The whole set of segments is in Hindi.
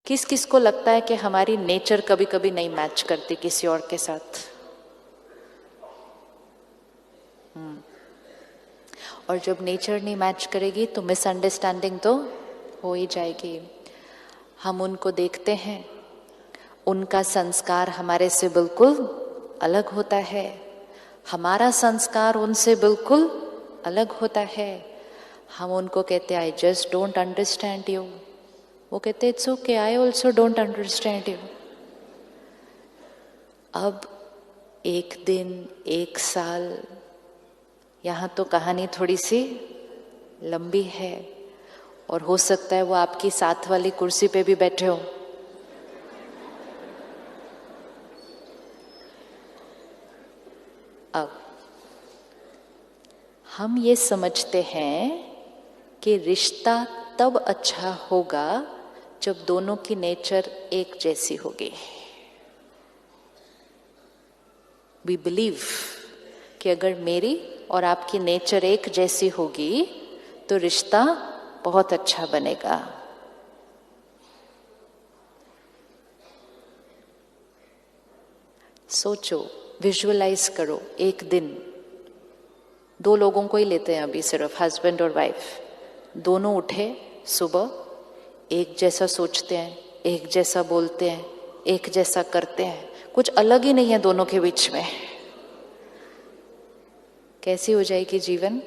किस किस को लगता है कि हमारी नेचर कभी कभी नहीं मैच करती किसी और के साथ? और जब नेचर नहीं मैच करेगी तो मिसअंडरस्टैंडिंग तो हो ही जाएगी। हम उनको देखते हैं, उनका संस्कार हमारे से बिल्कुल अलग होता है, हमारा संस्कार उनसे बिल्कुल अलग होता है। हम उनको कहते हैं I just don't understand you, वो कहते it's okay I also don't understand you. अब एक दिन, एक साल, यहाँ तो कहानी थोड़ी सी लंबी है और हो सकता है वो आपकी साथ वाली कुर्सी पे भी बैठे हो। अब हम ये समझते हैं कि रिश्ता तब अच्छा होगा जब दोनों की नेचर एक जैसी होगी। वी बिलीव कि अगर मेरी और आपकी नेचर एक जैसी होगी तो रिश्ता बहुत अच्छा बनेगा। सोचो, विजुअलाइज करो, एक दिन दो लोगों को ही लेते हैं अभी, सिर्फ हस्बैंड और वाइफ। दोनों उठे सुबह, एक जैसा सोचते हैं, एक जैसा बोलते हैं, एक जैसा करते हैं, कुछ अलग ही नहीं है दोनों के बीच में। कैसी हो जाएगी जीवन?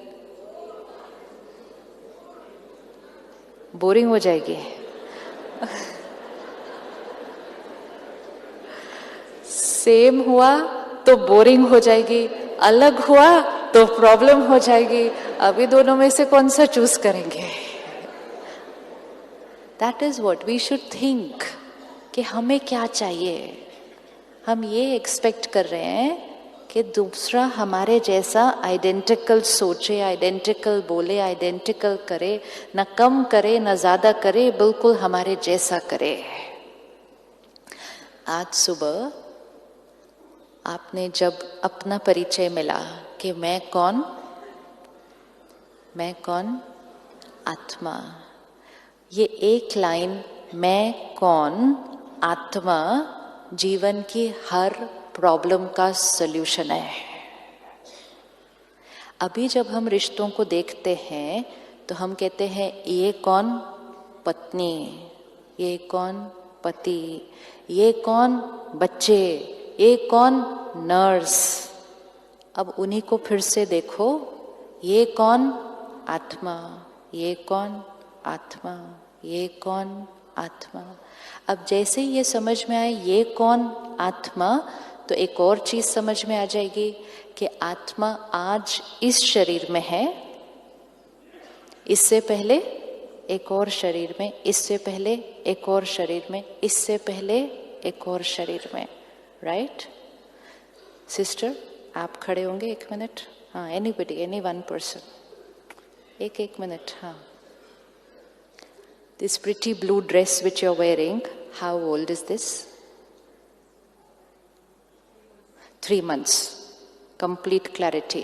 बोरिंग हो जाएगी। सेम हुआ तो बोरिंग हो जाएगी, अलग हुआ तो प्रॉब्लम हो जाएगी। अभी दोनों में से कौन सा चूज करेंगे? That is what we should think कि हमें क्या चाहिए। हम ये एक्सपेक्ट कर रहे हैं कि दूसरा हमारे जैसा आइडेंटिकल सोचे, आइडेंटिकल बोले, आइडेंटिकल करे, न कम करे न ज्यादा करे, बिल्कुल हमारे जैसा करे। आज सुबह आपने जब अपना परिचय मिला कि मैं कौन, मैं कौन, आत्मा, ये एक लाइन मैं कौन आत्मा जीवन की हर प्रॉब्लम का सल्यूशन है। अभी जब हम रिश्तों को देखते हैं तो हम कहते हैं ये कौन पत्नी, ये कौन पति, ये कौन बच्चे, ये कौन नर्स। अब उन्हीं को फिर से देखो, ये कौन आत्मा, ये कौन आत्मा, ये कौन आत्मा। अब जैसे ये समझ में आए ये कौन आत्मा, तो एक और चीज समझ में आ जाएगी कि आत्मा आज इस शरीर में है, इससे पहले एक और शरीर में, इससे पहले एक और शरीर में, इससे पहले एक और शरीर में। राइट सिस्टर, आप खड़े होंगे एक मिनट? हाँ, एनीबडी, एनी वन पर्सन, एक मिनट। हाँ, this pretty blue dress which you're wearing, how old is this? 3 months. Complete clarity.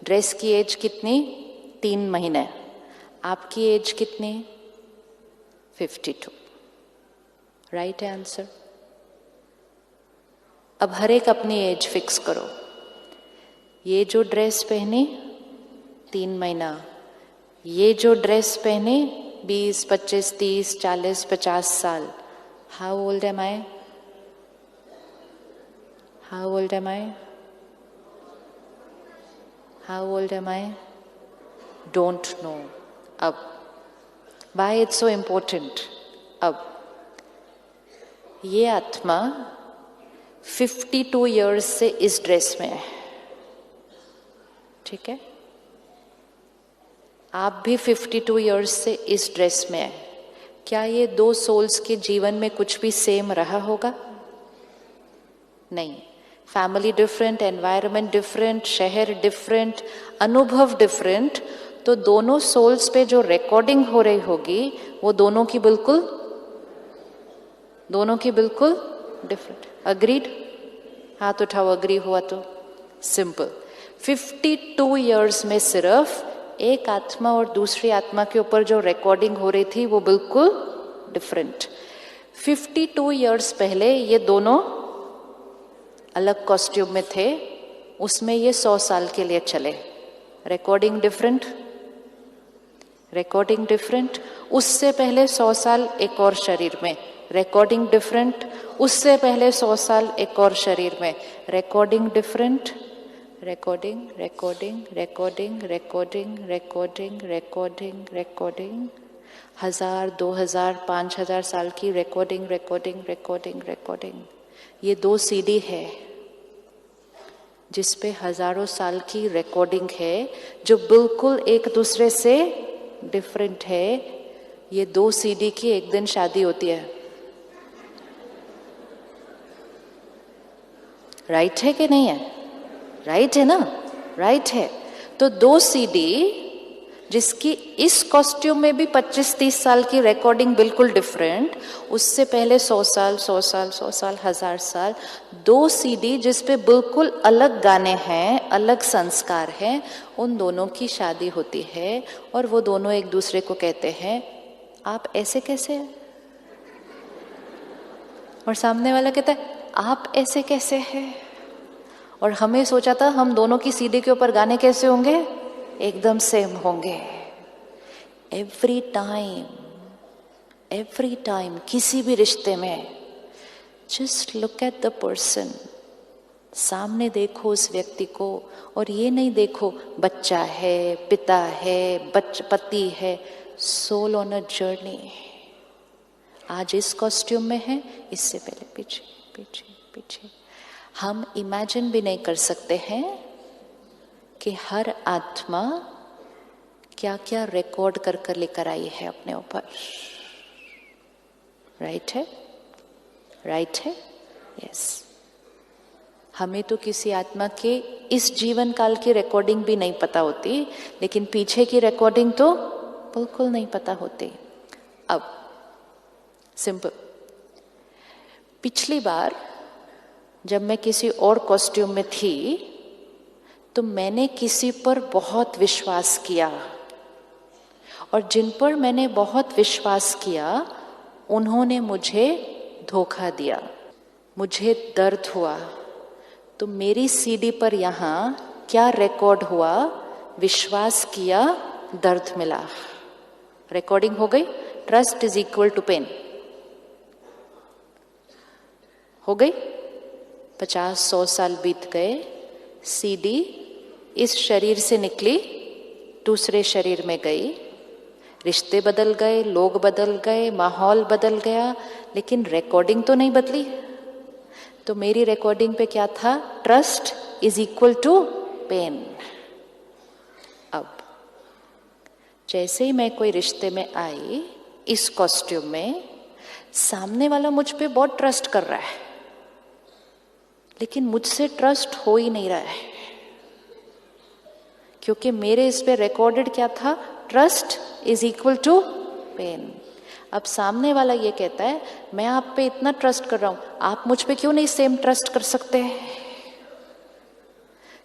Dress की एज कितनी? 3 महीने। आपकी एज कितनी? 52. Right answer. अब हर एक अपनी एज फिक्स करो। ये जो ड्रेस पहनी 3 महीना, ये जो ड्रेस पहनी 20, 25, 30, 40, 50 साल। How old am I? How old am I? How old am I? Don't know. अब वाई इट्स सो इम्पोर्टेंट? अब ये आत्मा 52 इयर्स से इस ड्रेस में है, ठीक है? आप भी 52 इयर्स से इस ड्रेस में है। क्या ये 2 सोल्स के जीवन में कुछ भी सेम रहा होगा? नहीं। फैमिली डिफरेंट, एनवायरनमेंट डिफरेंट, शहर डिफरेंट, अनुभव डिफरेंट, तो दोनों सोल्स पे जो रिकॉर्डिंग हो रही होगी वो दोनों की बिल्कुल डिफरेंट। अग्रीड? हाथ उठाओ अग्री हुआ तो। सिंपल। 52 इयर्स में सिर्फ एक आत्मा और दूसरी आत्मा के ऊपर जो रिकॉर्डिंग हो रही थी वो बिल्कुल डिफरेंट। 52 ईयर्स पहले ये दोनों अलग कॉस्ट्यूम में थे, उसमें ये 100 साल के लिए चले। Recording different, recording different. उससे पहले 100 साल एक और शरीर में, रिकॉर्डिंग डिफरेंट। उससे पहले 100 साल एक और शरीर में, recording different. Recording recording recording recording recording recording recording, 1000, 2000, 5000 साल की रिकॉर्डिंग रिकॉर्डिंग रिकॉर्डिंग रिकॉर्डिंग। ये 2 सीडी है जिसपे हजारों साल की रिकॉर्डिंग है, जो बिल्कुल एक दूसरे से डिफरेंट है। ये 2 सीडी की एक दिन शादी होती है। राइट है कि नहीं है? राइट है ना? राइट है। तो 2 सीडी जिसकी इस कॉस्ट्यूम में भी 25-30 साल की रिकॉर्डिंग बिल्कुल डिफरेंट, उससे पहले 100 साल 100 साल 100 साल 1000 साल, 2 सीडी जिसपे बिल्कुल अलग गाने हैं, अलग संस्कार हैं, उन दोनों की शादी होती है। और वो दोनों एक दूसरे को कहते हैं आप ऐसे कैसे हैं, और सामने वाला कहता है आप ऐसे कैसे हैं। और हमें सोचा था हम दोनों की सीडी के ऊपर गाने कैसे होंगे, एकदम सेम होंगे। एवरी टाइम किसी भी रिश्ते में just look at the person, सामने देखो उस व्यक्ति को, और ये नहीं देखो बच्चा है, पिता है, पति है। Soul on a journey. आज इस कॉस्ट्यूम में है, इससे पहले पीछे पीछे पीछे। हम इमेजिन भी नहीं कर सकते हैं कि हर आत्मा क्या क्या रिकॉर्ड कर कर लेकर आई है अपने ऊपर। राइट है? राइट है? यस। हमें तो किसी आत्मा के इस जीवन काल की रिकॉर्डिंग भी नहीं पता होती, लेकिन पीछे की रिकॉर्डिंग तो बिल्कुल नहीं पता होती। अब सिंपल, पिछली बार जब मैं किसी और कॉस्ट्यूम में थी तो मैंने किसी पर बहुत विश्वास किया, और जिन पर मैंने बहुत विश्वास किया उन्होंने मुझे धोखा दिया, मुझे दर्द हुआ। तो मेरी सीडी पर यहाँ क्या रिकॉर्ड हुआ? विश्वास किया, दर्द मिला। रिकॉर्डिंग हो गई। Trust is equal to pain. हो गई। 50-100 साल बीत गए, सीडी इस शरीर से निकली, दूसरे शरीर में गई, रिश्ते बदल गए, लोग बदल गए, माहौल बदल गया, लेकिन रिकॉर्डिंग तो नहीं बदली। तो मेरी रिकॉर्डिंग पे क्या था? Trust is equal to pain. अब जैसे ही मैं कोई रिश्ते में आई इस कॉस्ट्यूम में, सामने वाला मुझ पे बहुत ट्रस्ट कर रहा है, लेकिन मुझसे ट्रस्ट हो ही नहीं रहा है, क्योंकि मेरे इस पे रिकॉर्डेड क्या था? Trust is equal to pain. अब सामने वाला ये कहता है मैं आप पे इतना ट्रस्ट कर रहा हूं, आप मुझ पे क्यों नहीं सेम ट्रस्ट कर सकते?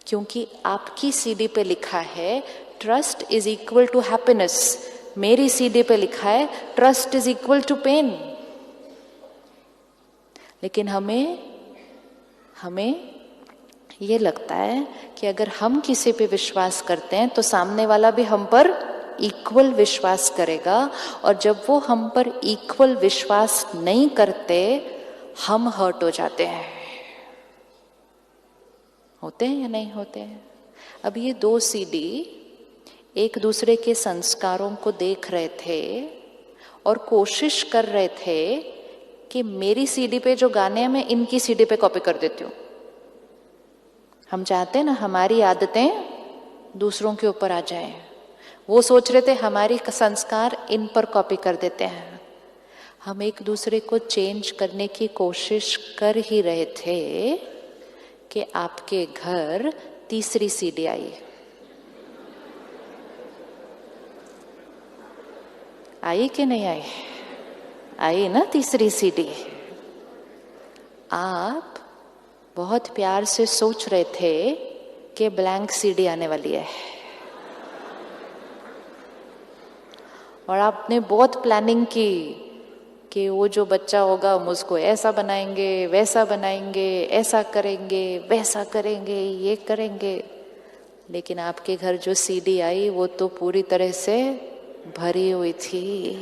क्योंकि आपकी सीडी पे लिखा है trust is equal to happiness, मेरी सीडी पे लिखा है trust is equal to pain. लेकिन हमें ये लगता है कि अगर हम किसी पे विश्वास करते हैं तो सामने वाला भी हम पर इक्वल विश्वास करेगा, और जब वो हम पर इक्वल विश्वास नहीं करते हम हर्ट हो जाते हैं। होते हैं या नहीं होते हैं? अब ये 2 सीडी एक दूसरे के संस्कारों को देख रहे थे और कोशिश कर रहे थे कि मेरी सीडी पे जो गाने हैं मैं इनकी सीडी पे कॉपी कर देती हूँ। हम चाहते हैं ना हमारी आदतें दूसरों के ऊपर आ जाएं। वो सोच रहे थे हमारी संस्कार इन पर कॉपी कर देते हैं। हम एक दूसरे को चेंज करने की कोशिश कर ही रहे थे कि आपके घर तीसरी सीडी आई। आई कि नहीं आई? आई ना तीसरी सीडी। आप बहुत प्यार से सोच रहे थे कि ब्लैंक सीडी आने वाली है, और आपने बहुत प्लानिंग की कि वो जो बच्चा होगा हम उसको ऐसा बनाएंगे, वैसा बनाएंगे, ऐसा करेंगे, वैसा करेंगे, ये करेंगे। लेकिन आपके घर जो सीडी आई वो तो पूरी तरह से भरी हुई थी।